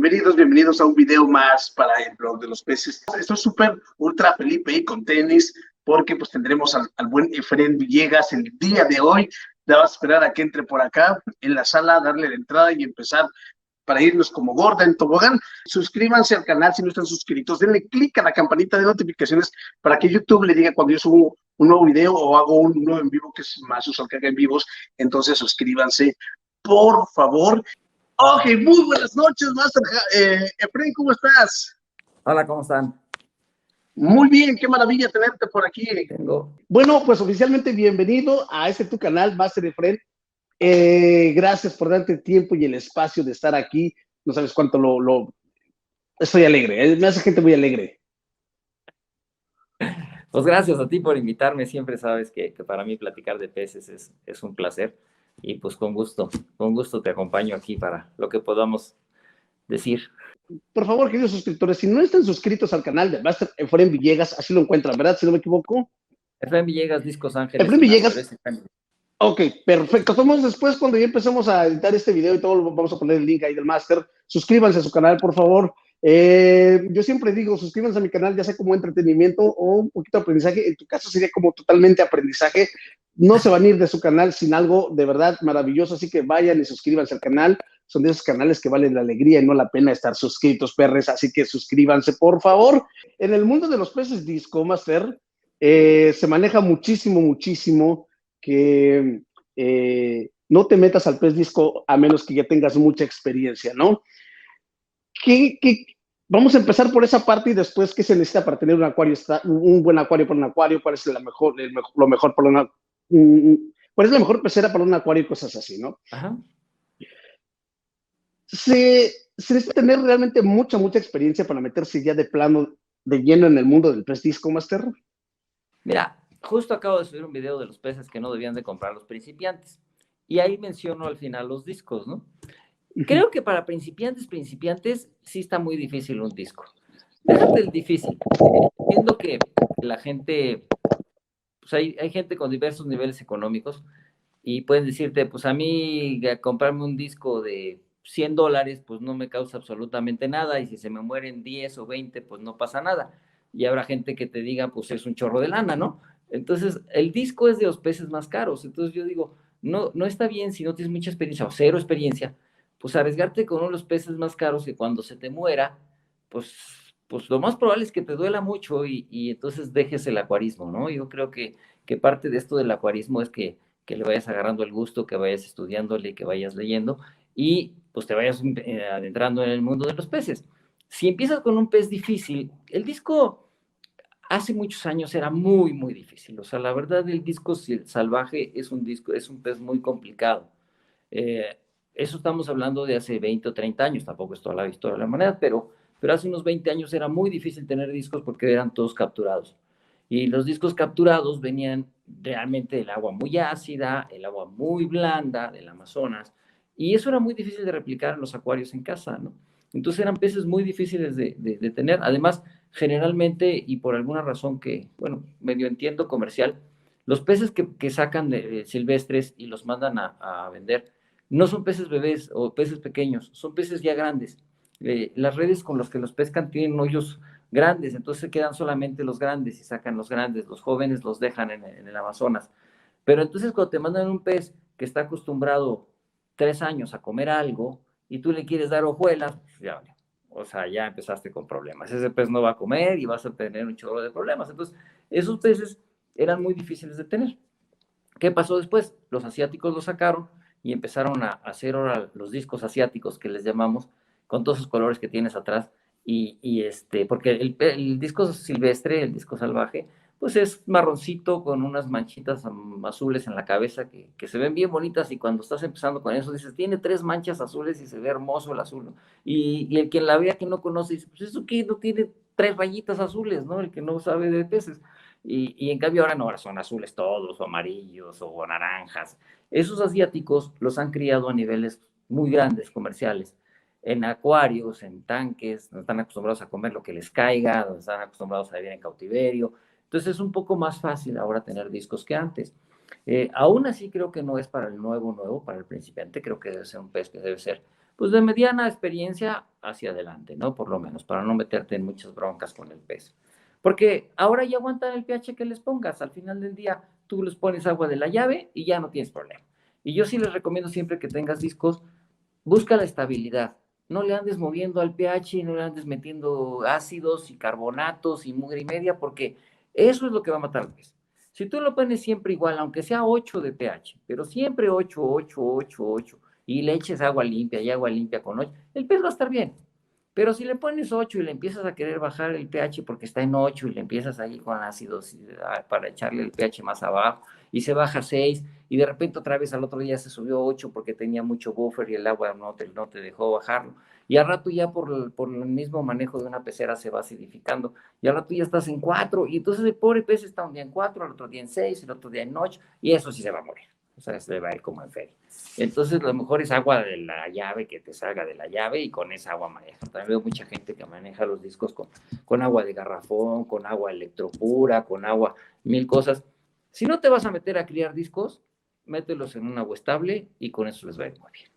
bienvenidos a un video más para el blog de los peces. Estoy súper ultra Felipe y con tenis porque pues tendremos al buen Efren Villegas el día de hoy. Ya vas a esperar a que entre por acá en la sala, darle la entrada y empezar para irnos como gorda en tobogán. Suscríbanse al canal si no están suscritos, denle clic a la campanita de notificaciones para que YouTube le diga cuando yo subo un nuevo video o hago un nuevo en vivo, que es más usual que haga en vivos. Entonces suscríbanse, por favor. Ok, muy buenas noches, Master. Efren, ¿cómo estás? Hola, ¿cómo están? Muy bien, qué maravilla tenerte por aquí. Tengo... Bueno, pues oficialmente bienvenido a este tu canal, Master Efren. Gracias por darte el tiempo y el espacio de estar aquí. No sabes cuánto estoy alegre, me hace gente muy alegre. Pues gracias a ti por invitarme. Siempre sabes que para mí platicar de peces es un placer. Y pues con gusto te acompaño aquí para lo que podamos decir. Por favor, queridos suscriptores, si no están suscritos al canal de Master Efren Villegas, así lo encuentran, ¿verdad? Si no me equivoco. Efren Villegas, Discos Ángeles. Efren Villegas. Ok, perfecto. Tomamos después, cuando ya empecemos a editar este video y todo, vamos a poner el link ahí del máster. Suscríbanse a su canal, por favor. Yo siempre digo, suscríbanse a mi canal, ya sea como entretenimiento o un poquito de aprendizaje. En tu caso sería como totalmente aprendizaje. No se van a ir de su canal sin algo de verdad maravilloso, así que vayan y suscríbanse al canal. Son de esos canales que valen la alegría y no la pena estar suscritos, perres, así que suscríbanse, por favor. En el mundo de los peces disco, máster, se maneja muchísimo que no te metas al pez disco a menos que ya tengas mucha experiencia, ¿no? Vamos a empezar por esa parte y después, ¿qué se necesita para tener un acuario, un buen acuario para un acuario? ¿Cuál es lo mejor para una... ¿Cuál es la mejor pecera para un acuario y cosas así, ¿no? Ajá. Se necesita tener realmente mucha experiencia para meterse ya de plano, de lleno en el mundo del pez disco, Master. Mira, justo acabo de subir un video de los peces que no debían de comprar los principiantes. Y ahí menciono al final los discos, ¿no? Creo que para principiantes, sí está muy difícil un disco. Déjate el difícil. Entiendo que la gente, pues hay gente con diversos niveles económicos y pueden decirte, pues a mí comprarme un disco de $100, pues no me causa absolutamente nada, y si se me mueren 10 o 20, pues no pasa nada. Y habrá gente que te diga, pues es un chorro de lana, ¿no? Entonces, el disco es de los peces más caros. Entonces yo digo, no está bien si no tienes mucha experiencia o cero experiencia, pues arriesgarte con uno de los peces más caros que cuando se te muera, pues lo más probable es que te duela mucho y entonces dejes el acuarismo, ¿no? Yo creo que parte de esto del acuarismo es que le vayas agarrando el gusto, que vayas estudiándole, que vayas leyendo y pues te vayas adentrando en el mundo de los peces. Si empiezas con un pez difícil, el disco hace muchos años era muy difícil. O sea, la verdad, el disco salvaje es un pez muy complicado. Eso estamos hablando de hace 20 o 30 años, tampoco es toda la historia de la humanidad, pero hace unos 20 años era muy difícil tener discos porque eran todos capturados. Y los discos capturados venían realmente del agua muy ácida, el agua muy blanda del Amazonas, y eso era muy difícil de replicar en los acuarios en casa, ¿no? Entonces eran peces muy difíciles de tener. Además, generalmente, y por alguna razón que, bueno, medio entiendo comercial, los peces que sacan de silvestres y los mandan a vender, no son peces bebés o peces pequeños, son peces ya grandes. Las redes con las que los pescan tienen hoyos grandes, entonces se quedan solamente los grandes y sacan los grandes, los jóvenes los dejan en el Amazonas. Pero entonces cuando te mandan un pez que está acostumbrado 3 años a comer algo y tú le quieres dar hojuelas, pues ya, o sea, ya empezaste con problemas. Ese pez no va a comer y vas a tener un chorro de problemas. Entonces, esos peces eran muy difíciles de tener. ¿Qué pasó después? Los asiáticos los sacaron y empezaron a hacer ahora los discos asiáticos que les llamamos, con todos esos colores que tienes atrás, porque el disco silvestre, el disco salvaje, pues es marroncito con unas manchitas azules en la cabeza que se ven bien bonitas, y cuando estás empezando con eso dices, tiene 3 manchas azules y se ve hermoso el azul, ¿no? Y el que la vea que no conoce dice, pues eso que no tiene 3 rayitas azules, ¿no? El que no sabe de peces. Y en cambio ahora no, ahora son azules todos, o amarillos, o naranjas. Esos asiáticos los han criado a niveles muy grandes, comerciales, en acuarios, en tanques, no están acostumbrados a comer lo que les caiga, no están acostumbrados a vivir en cautiverio. Entonces es un poco más fácil ahora tener discos que antes. Aún así creo que no es para el nuevo, para el principiante, creo que debe ser un pez que debe ser pues de mediana experiencia hacia adelante, ¿no? Por lo menos, para no meterte en muchas broncas con el pez. Porque ahora ya aguantan el pH que les pongas. Al final del día, tú les pones agua de la llave y ya no tienes problema. Y yo sí les recomiendo siempre que tengas discos, busca la estabilidad. No le andes moviendo al pH, no le andes metiendo ácidos y carbonatos y mugre y media, porque eso es lo que va a matar al pez. Si tú lo pones siempre igual, aunque sea 8 de pH, pero siempre 8, 8, 8, 8, y le eches agua limpia y agua limpia con 8, el pez va a estar bien. Pero si le pones 8 y le empiezas a querer bajar el pH porque está en 8 y le empiezas ahí con ácidos para echarle el pH más abajo y se baja a 6 y de repente otra vez al otro día se subió a 8 porque tenía mucho buffer y el agua no te dejó bajarlo. Y al rato ya por el mismo manejo de una pecera se va acidificando y al rato ya estás en 4 y entonces el pobre pez está un día en 4, al otro día en 6, el otro día en 8 y eso sí se va a morir. O sea, se va a ir como en feria. Entonces, lo mejor es agua de la llave, que te salga de la llave y con esa agua maneja. También veo mucha gente que maneja los discos con agua de garrafón, con agua electropura, con agua, mil cosas. Si no te vas a meter a criar discos, mételos en un agua estable y con eso les va a ir muy bien.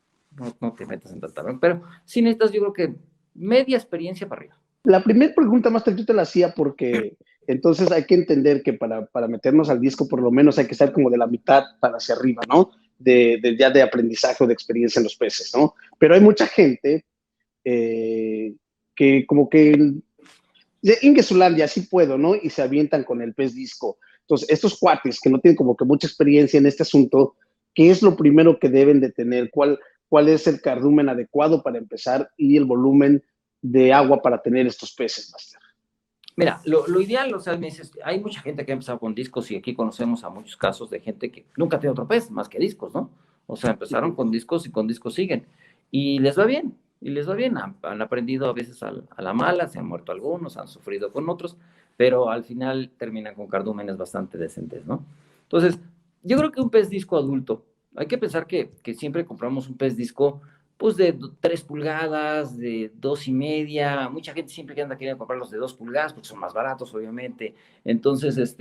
No te metas en tanta. Pero si necesitas, yo creo que media experiencia para arriba. La primera pregunta, Master, yo te la hacía porque entonces hay que entender que para meternos al disco por lo menos hay que estar como de la mitad para hacia arriba, ¿no? Ya de aprendizaje o de experiencia en los peces, ¿no? Pero hay mucha gente que como que Ingesulandia, sí puedo, ¿no? Y se avientan con el pez disco. Entonces, estos cuates que no tienen como que mucha experiencia en este asunto, ¿qué es lo primero que deben de tener? ¿Cuál es el cardumen adecuado para empezar y el volumen de agua para tener estos peces, Master? Mira, lo ideal, o sea, me dices, hay mucha gente que ha empezado con discos y aquí conocemos a muchos casos de gente que nunca tiene otro pez más que discos, ¿no? O sea, empezaron con discos y con discos siguen. Y les va bien, y les va bien. Han aprendido a veces a la mala, se han muerto algunos, han sufrido con otros, pero al final terminan con cardúmenes bastante decentes, ¿no? Entonces, yo creo que un pez disco adulto, hay que pensar que siempre compramos un pez disco pues de 3 pulgadas, de 2,5. Mucha gente siempre anda queriendo comprar los de 2 pulgadas porque son más baratos, obviamente. Entonces,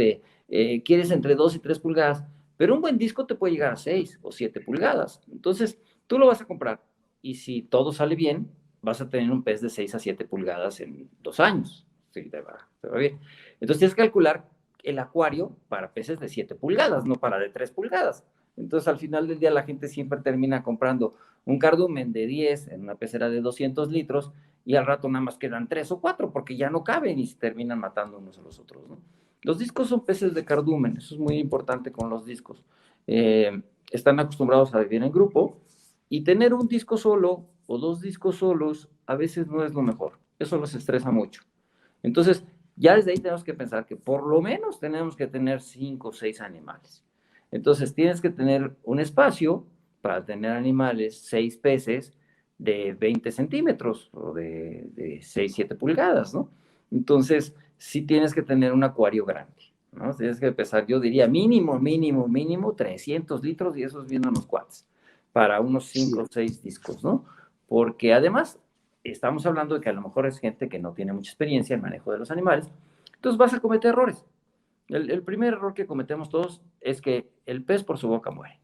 quieres entre 2 y 3 pulgadas, pero un buen disco te puede llegar a 6 o 7 pulgadas. Entonces, tú lo vas a comprar y si todo sale bien, vas a tener un pez de 6 a 7 pulgadas en 2 años. Sí, te va bien. Entonces, tienes que calcular el acuario para peces de 7 pulgadas, no para de 3 pulgadas. Entonces, al final del día, la gente siempre termina comprando un cardumen de 10 en una pecera de 200 litros y al rato nada más quedan 3 o 4 porque ya no caben y se terminan matando unos a los otros, ¿no? Los discos son peces de cardumen, eso es muy importante con los discos. Están acostumbrados a vivir en grupo y tener un disco solo o 2 discos solos a veces no es lo mejor, eso los estresa mucho. Entonces, ya desde ahí tenemos que pensar que por lo menos tenemos que tener 5 o 6 animales. Entonces, tienes que tener un espacio para tener animales, 6 peces de 20 centímetros o de 6, 7 pulgadas, ¿no? Entonces, sí tienes que tener un acuario grande, ¿no? Tienes que pesar, yo diría, mínimo 300 litros y esos vienen los cuates, para unos 5 o 6 discos, ¿no? Porque además, estamos hablando de que a lo mejor es gente que no tiene mucha experiencia en manejo de los animales, entonces vas a cometer errores. El primer error que cometemos todos es que el pez por su boca muere.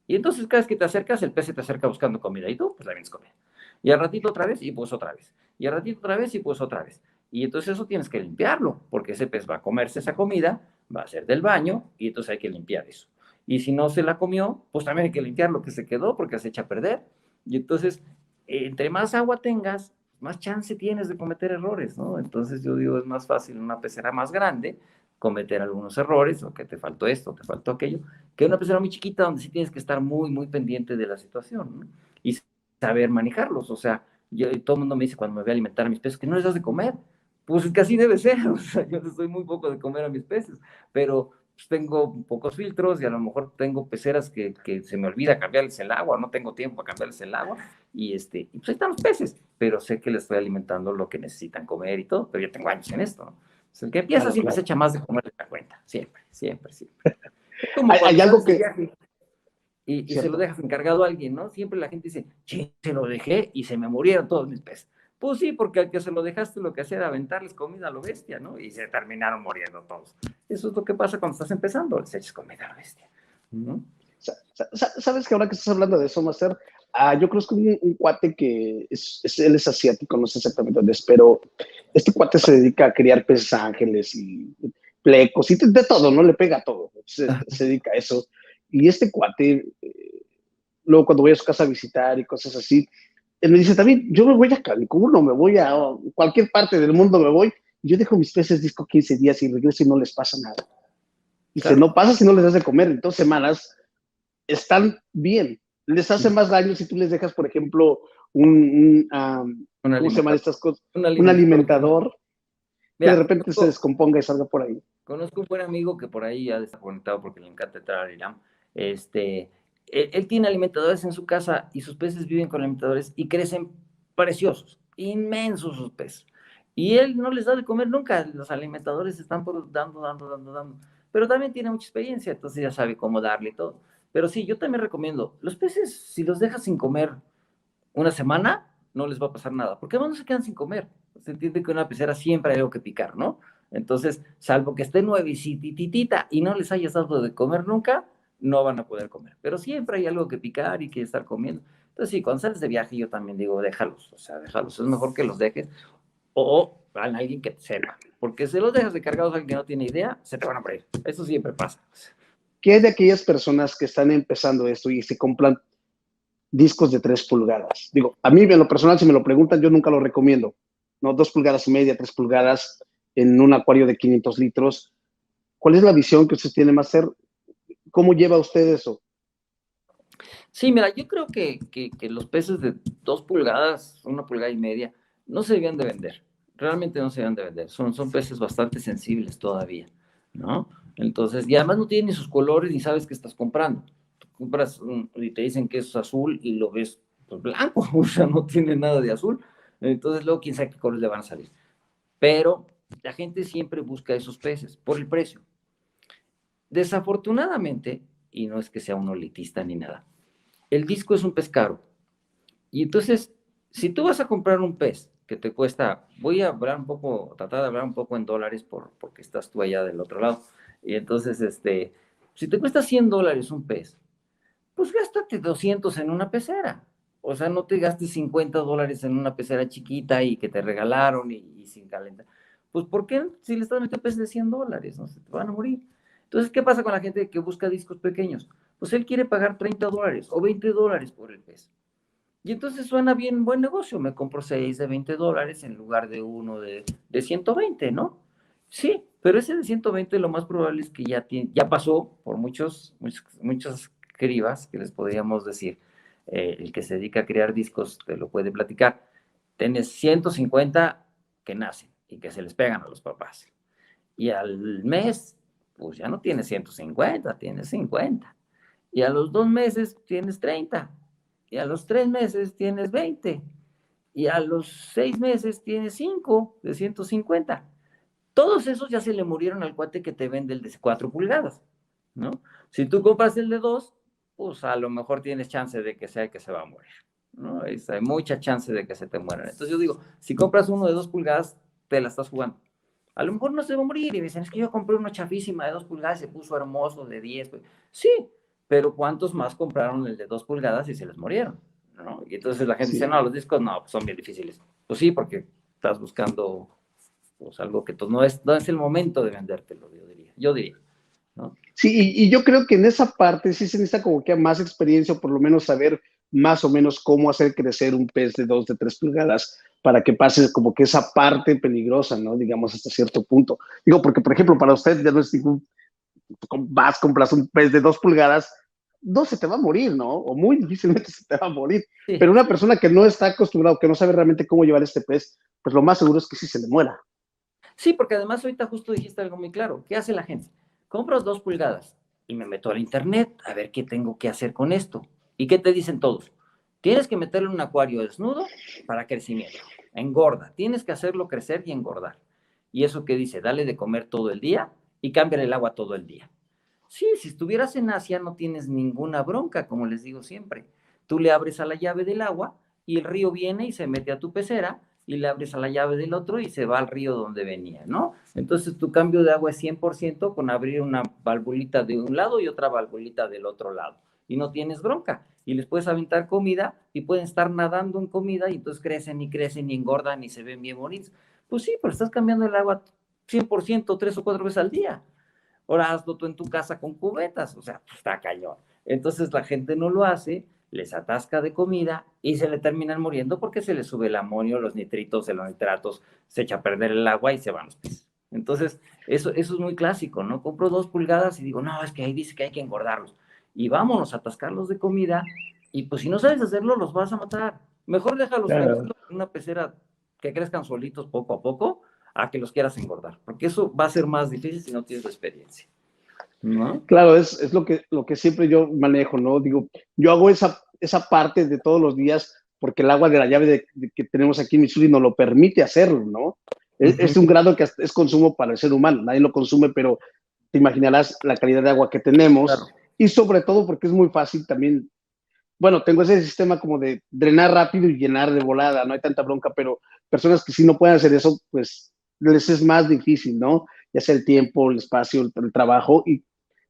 Y entonces cada vez que te acercas, el pez se te acerca buscando comida y tú, pues, también es comida. Y al ratito otra vez y pues otra vez. Y al ratito otra vez y pues otra vez. Y entonces eso tienes que limpiarlo, porque ese pez va a comerse esa comida, va a hacer del baño y entonces hay que limpiar eso. Y si no se la comió, pues también hay que limpiar lo que se quedó porque se echa a perder. Y entonces, entre más agua tengas, más chance tienes de cometer errores, ¿no? Entonces yo digo, es más fácil una pecera más grande cometer algunos errores, o que te faltó esto, te faltó aquello, que una pecera muy chiquita donde sí tienes que estar muy, muy pendiente de la situación, ¿no? Y saber manejarlos. O sea, todo el mundo me dice cuando me voy a alimentar a mis peces que no les das de comer. Pues es que así debe ser. O sea, yo les doy muy poco de comer a mis peces, pero pues, tengo pocos filtros y a lo mejor tengo peceras que se me olvida cambiarles el agua, no tengo tiempo para cambiarles el agua, y y pues ahí están los peces, pero sé que les estoy alimentando lo que necesitan comer y todo, pero ya tengo años en esto, ¿no? O sea, el que empieza Claro, siempre claro. se echa más de comer de la cuenta, siempre, siempre, siempre. Es como Hay cuando algo sales de que, viaje y se lo cierto, dejas encargado a alguien, ¿no? Siempre la gente dice, che, se lo dejé y se me murieron todos mis peces. Pues sí, porque al que se lo dejaste lo que hacía era aventarles comida a lo bestia, ¿no? Y se terminaron muriendo todos. Eso es lo que pasa cuando estás empezando, les echas comida a lo bestia, ¿no? sabes que ahora que estás hablando de eso, Master, Yo creo que un cuate que él es asiático, no sé exactamente dónde es, pero este cuate se dedica a criar peces ángeles y plecos y de todo, ¿no? Le pega a todo, se dedica a eso. Y este cuate, luego cuando voy a su casa a visitar y cosas así, él me dice, también, yo me voy a Cancún o me voy a cualquier parte del mundo, me voy, y yo dejo mis peces disco 15 días y regreso y no les pasa nada. Y se Claro. no pasa si no les das de comer en 2 semanas, están bien. Les hace más daño si tú les dejas, por ejemplo, Un ¿cómo se llaman alimentador. estas cosas? Un Un alimentador. alimentador que de Mira, repente se descomponga y salga por ahí. conozco un buen amigo que por ahí ya está conectado porque le encanta entrar al IRAM. Él tiene alimentadores en su casa y sus peces viven con alimentadores y crecen preciosos, inmensos sus peces. Y él no les da de comer nunca, los alimentadores están por dando. Pero también tiene mucha experiencia, entonces ya sabe cómo darle y todo. Pero sí, yo también recomiendo, los peces, si los dejas sin comer una semana, no les va a pasar nada, porque además no se quedan sin comer. Se entiende que en una pecera siempre hay algo que picar, ¿no? Entonces, salvo que esté nuevecititita y no les hayas dado de comer nunca, no van a poder comer. Pero siempre hay algo que picar y que estar comiendo. Entonces, sí, cuando sales de viaje, yo también digo, déjalos, o sea, déjalos. Es mejor que los dejes o a alguien que te sepa. Porque si los dejas recargados a alguien que no tiene idea, se te van a morir. Eso siempre pasa. ¿Qué hay de aquellas personas que están empezando esto y se compran discos de 3 pulgadas? Digo, a mí en lo personal, si me lo preguntan, yo nunca lo recomiendo. ¿No? 2,5 pulgadas, 3 pulgadas en un acuario de 500 litros. ¿Cuál es la visión que usted tiene más hacer? ¿Cómo lleva usted eso? Sí, mira, yo creo que los peces de 2 pulgadas, 1,5 pulgadas, no se debían de vender. Realmente no se deben de vender. Son peces bastante sensibles todavía, ¿no? Entonces, y además no tienen ni sus colores ni sabes qué estás comprando. Tú compras y te dicen que es azul y lo ves pues, blanco, o sea, no tiene nada de azul. Entonces, luego quién sabe qué colores le van a salir. Pero la gente siempre busca esos peces por el precio. Desafortunadamente, y no es que sea un elitista ni nada, el disco es un pez caro. Y entonces, si tú vas a comprar un pez que te cuesta, voy a hablar un poco, tratar de hablar un poco en dólares porque estás tú allá del otro lado. Y entonces, si te cuesta $100 un pez, pues gástate 200 en una pecera. O sea, no te gastes $50 en una pecera chiquita y que te regalaron y sin calentar. Pues, ¿por qué si le estás metiendo peces de $100? No se te van a morir. Entonces, ¿qué pasa con la gente que busca discos pequeños? Pues él quiere pagar $30 o $20 por el pez. Y entonces suena bien buen negocio. Me compro 6 de $20 en lugar de uno de 120, ¿no? Sí, pero ese de 120 lo más probable es que ya pasó por muchos cribas, que les podríamos decir. El que se dedica a crear discos te lo puede platicar. Tienes 150 que nacen y que se les pegan a los papás. Y al mes, pues ya no tienes 150, tienes 50. Y a los 2 meses tienes 30. Y a los 3 meses tienes 20. Y a los 6 meses tienes 5 de 150. Todos esos ya se le murieron al cuate que te vende el de 4 pulgadas, ¿no? Si tú compras el de 2, pues a lo mejor tienes chance de que sea que se va a morir, ¿no? Hay mucha chance de que se te mueran. Entonces yo digo, si compras uno de 2 pulgadas, te la estás jugando. A lo mejor no se va a morir y dicen, es que yo compré una chafísima de 2 pulgadas y se puso hermoso de 10. Pues. Sí, pero ¿cuántos más compraron el de 2 pulgadas y se les murieron? ¿No? Y entonces la gente dice, Sí. no, los discos no, pues son bien difíciles. Pues sí, porque estás buscando pues, algo que no es el momento de vendértelo, yo diría, ¿no? Sí, y yo creo que en esa parte sí se necesita como que más experiencia, o por lo menos saber más o menos cómo hacer crecer un pez de 2, de 3 pulgadas para que pase como que esa parte peligrosa, ¿no? Digamos, hasta cierto punto. Digo, porque, por ejemplo, para usted ya no es ningún, vas, compras un pez de 2 pulgadas, no se te va a morir, ¿no? O muy difícilmente se te va a morir. Sí, Pero una persona que no está acostumbrado, que no sabe realmente cómo llevar este pez, pues lo más seguro es que sí se le muera. sí, porque además ahorita justo dijiste algo muy claro. ¿Qué hace la gente? Compras 2 pulgadas y me meto al internet a ver qué tengo que hacer con esto. ¿Y qué te dicen todos? Tienes que meterle un acuario desnudo para crecimiento. Engorda. Tienes que hacerlo crecer y engordar. ¿Y eso qué dice? Dale de comer todo el día y cámbiale el agua todo el día. Sí, si estuvieras en Asia no tienes ninguna bronca, como les digo siempre. Tú le abres a la llave del agua y el río viene y se mete a tu pecera y le abres a la llave del otro y se va al río donde venía, ¿no? Entonces tu cambio de agua es 100% con abrir una valvulita de un lado y otra valvulita del otro lado. Y no tienes bronca. Y les puedes aventar comida y pueden estar nadando en comida y entonces crecen y crecen y engordan y se ven bien bonitos. Pues sí, pero estás cambiando el agua 100% 3 o 4 veces al día. Ahora hazlo tú en tu casa con cubetas, o sea, pues está cañón. Entonces la gente no lo hace, les atasca de comida y se le terminan muriendo porque se les sube el amonio, los nitritos, los nitratos, se echa a perder el agua y se van los peces. Entonces, eso es muy clásico, ¿no? Compro 2 pulgadas y digo, no, es que ahí dice que hay que engordarlos. Y vámonos a atascarlos de comida y pues si no sabes hacerlo, los vas a matar. Mejor déjalos Claro. tranquilos en una pecera que crezcan solitos poco a poco a que los quieras engordar, porque eso va a ser más difícil si no tienes la experiencia, ¿no? Claro, es lo que siempre yo manejo, ¿no? Digo, yo hago esa parte de todos los días porque el agua de la llave que tenemos aquí en Missouri nos lo permite hacerlo, ¿no? Es un grado que es consumo para el ser humano, nadie lo consume, pero te imaginarás la calidad de agua que tenemos Claro. y sobre todo porque es muy fácil también. Bueno, tengo ese sistema como de drenar rápido y llenar de volada, no hay tanta bronca, pero personas que sí no pueden hacer eso, pues les es más difícil, ¿no? Ya sea el tiempo, el espacio, el trabajo, y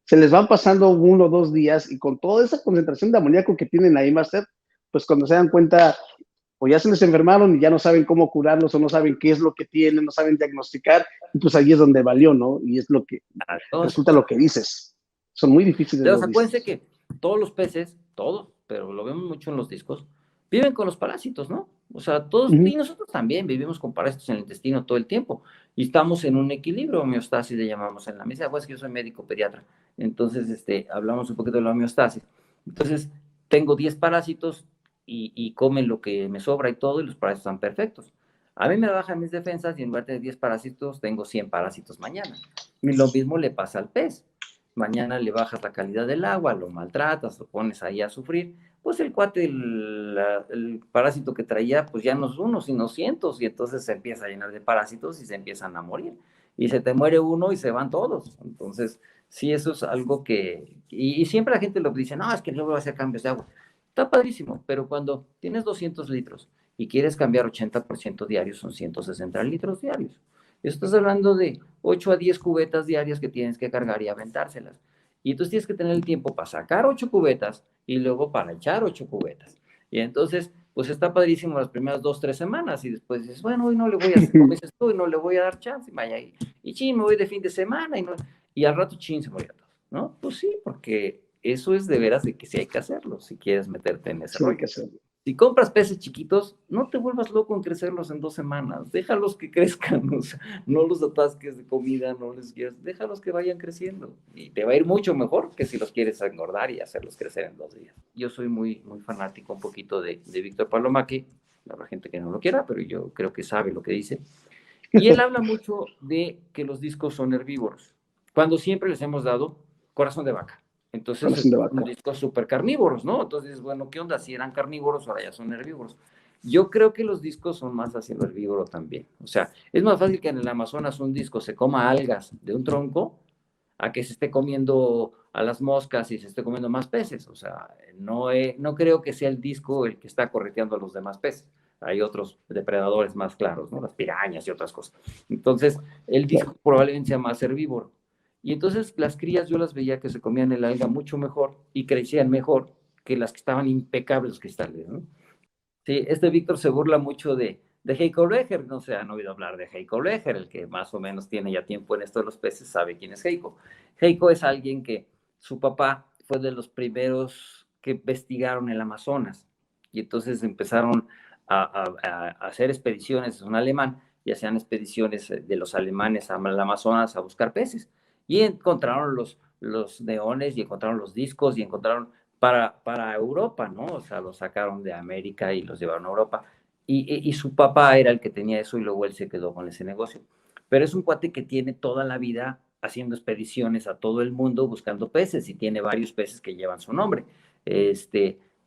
se les van pasando 1 o 2 días y con toda esa concentración de amoníaco que tienen ahí, Master, pues cuando se dan cuenta, o ya se les enfermaron y ya no saben cómo curarlos, o no saben qué es lo que tienen, no saben diagnosticar, y pues ahí es donde valió, ¿no? Y es lo que resulta lo que dices. Son muy difíciles Entonces, los acuérdense discos. que todos los peces, todos, pero lo vemos mucho en los discos, viven con los parásitos, ¿no? O sea, Uh todos, -huh. y nosotros también vivimos con parásitos en el intestino todo el tiempo, y estamos en un equilibrio, homeostasis le llamamos en la mesa, pues que yo soy médico pediatra, entonces, hablamos un poquito de la homeostasis. Entonces, tengo 10 parásitos y comen lo que me sobra y todo, y los parásitos están perfectos. A mí me bajan mis defensas y en lugar de 10 parásitos, tengo 100 parásitos mañana. Y lo mismo le pasa al pez. Mañana le bajas la calidad del agua, lo maltratas, lo pones ahí a sufrir, pues el cuate, el parásito que traía, pues ya no es uno, sino cientos, y entonces se empieza a llenar de parásitos y se empiezan a morir. Y se te muere uno y se van todos. Entonces, sí, eso es algo que, y siempre la gente lo dice, no, es que no voy a hacer cambios de agua. Está padrísimo, pero cuando tienes 200 litros y quieres cambiar 80% diarios, son 160 litros diarios. Estás hablando de 8 a 10 cubetas diarias que tienes que cargar y aventárselas. Y entonces tienes que tener el tiempo para sacar 8 cubetas y luego para echar 8 cubetas. Y entonces, pues está padrísimo las primeras 2, 3 semanas y después dices, bueno, hoy no le voy a hacer, como dices tú, y no le voy a dar chance, y vaya, y chin, me voy de fin de semana y al rato chin se moría todo, ¿no? Pues sí, porque eso es de veras de que sí hay que hacerlo si quieres meterte en ese Sí, hay rollo. que hacerlo. Si compras peces chiquitos, no te vuelvas loco en crecerlos en 2 semanas. Déjalos que crezcan, o sea, no los atasques de comida, no les quieras, déjalos que vayan creciendo. Y te va a ir mucho mejor que si los quieres engordar y hacerlos crecer en 2 días. Yo soy muy, muy fanático un poquito de Víctor Palomaque. Habrá gente que no lo quiera, pero yo creo que sabe lo que dice. Y él habla mucho de que los discos son herbívoros, cuando siempre les hemos dado corazón de vaca. Entonces, Corazón de son vaca. discos súper carnívoros, ¿no? Entonces, bueno, ¿qué onda? Si eran carnívoros, ahora ya son herbívoros. Yo creo que los discos son más hacia lo herbívoro también. O sea, es más fácil que en el Amazonas un disco se coma algas de un tronco a que se esté comiendo a las moscas y se esté comiendo más peces. O sea, no creo que sea el disco el que está correteando a los demás peces. Hay otros depredadores más claros, ¿no? Las pirañas y otras cosas. Entonces, el disco Claro. probablemente sea más herbívoro. Y entonces las crías yo las veía que se comían el alga mucho mejor y crecían mejor que las que estaban impecables los cristales, ¿no? Sí, Víctor se burla mucho de Heiko Lecher, no se han oído hablar de Heiko Lecher, el que más o menos tiene ya tiempo en esto de los peces sabe quién es Heiko. Heiko es alguien que su papá fue de los primeros que investigaron el Amazonas y entonces empezaron a hacer expediciones, es un alemán, y hacían expediciones de los alemanes al Amazonas a buscar peces y encontraron los neones y encontraron los discos y encontraron para Europa, ¿no? O sea, los sacaron de América y los llevaron a Europa. Y su papá era el que tenía eso y luego él se quedó con ese negocio. Pero es un cuate que tiene toda la vida haciendo expediciones a todo el mundo buscando peces y tiene varios peces que llevan su nombre. Pues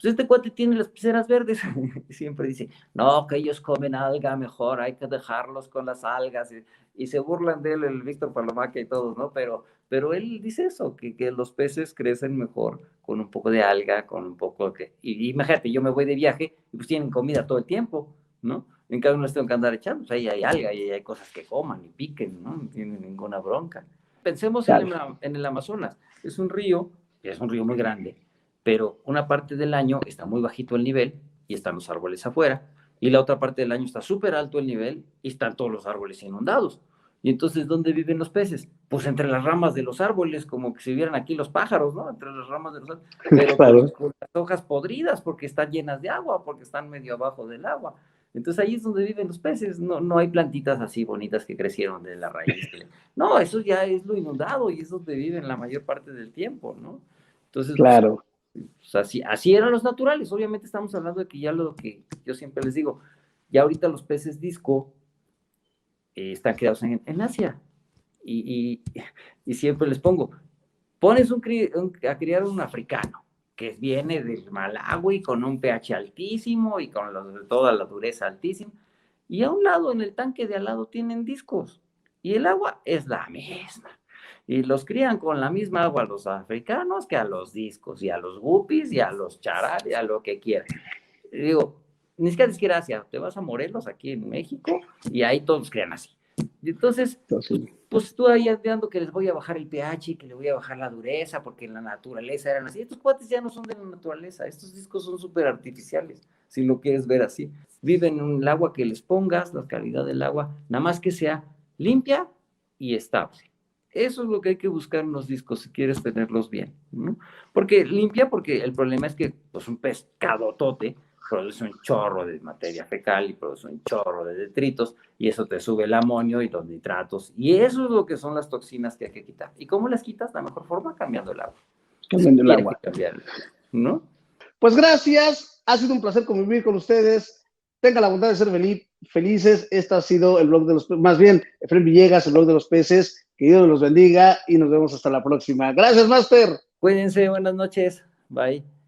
este cuate tiene las peceras verdes. Siempre dice, no, que ellos comen alga mejor, hay que dejarlos con las algas. Y se burlan de él, el Víctor Palomaque y todos, ¿no? Pero él dice eso, que los peces crecen mejor con un poco de alga, con un poco de... Y imagínate, yo me voy de viaje y pues tienen comida todo el tiempo, ¿no? En cambio no les tengo que andar echando, pues ahí hay alga y hay cosas que coman y piquen, ¿no? No tienen ninguna bronca. Pensemos Claro. en el Amazonas, es un río muy grande, pero una parte del año está muy bajito el nivel y están los árboles afuera, y la otra parte del año está súper alto el nivel y están todos los árboles inundados. Y entonces, ¿dónde viven los peces? Pues entre las ramas de los árboles, como que si vieran aquí los pájaros, ¿no? Entre las ramas de los árboles, pero Claro. con las hojas podridas, porque están llenas de agua, porque están medio abajo del agua. Entonces ahí es donde viven los peces, no hay plantitas así bonitas que crecieron de la raíz. No, eso ya es lo inundado y es donde viven la mayor parte del tiempo, ¿no? Entonces, Claro. pues así eran los naturales. Obviamente estamos hablando de que ya lo que yo siempre les digo, ya ahorita los peces disco están creados en Asia. Y, y, y, siempre les pongo, pones a criar un africano, que viene del Malawi con un pH altísimo y con toda la dureza altísima, y a un lado, en el tanque de al lado, tienen discos, y el agua es la misma. Y los crían con la misma agua a los africanos que a los discos, y a los guppies, y a los charales, a lo que quieran. Y digo, ni siquiera Asia, te vas a Morelos, aquí en México, y ahí todos crían así. Y entonces, pues tú ahí andando que les voy a bajar el pH, que le voy a bajar la dureza, porque en la naturaleza eran así. Estos cuates ya no son de la naturaleza, estos discos son súper artificiales, si lo quieres ver así. Viven en el agua que les pongas, la calidad del agua, nada más que sea limpia y estable. Eso es lo que hay que buscar en los discos si quieres tenerlos bien, ¿no? Porque limpia, porque el problema es que pues un pescado tote produce un chorro de materia fecal y produce un chorro de detritos, y eso te sube el amonio y los nitratos, y eso es lo que son las toxinas que hay que quitar. ¿Y cómo las quitas? La mejor forma, cambiando el agua. Cambiando el agua. Que cambiar, ¿no? Pues gracias, ha sido un placer convivir con ustedes. Tenga la bondad de ser felices. Este ha sido el blog de los peces, más bien, Efraín Villegas, el blog de los peces. Que Dios los bendiga y nos vemos hasta la próxima. Gracias, Master. Cuídense, buenas noches. Bye.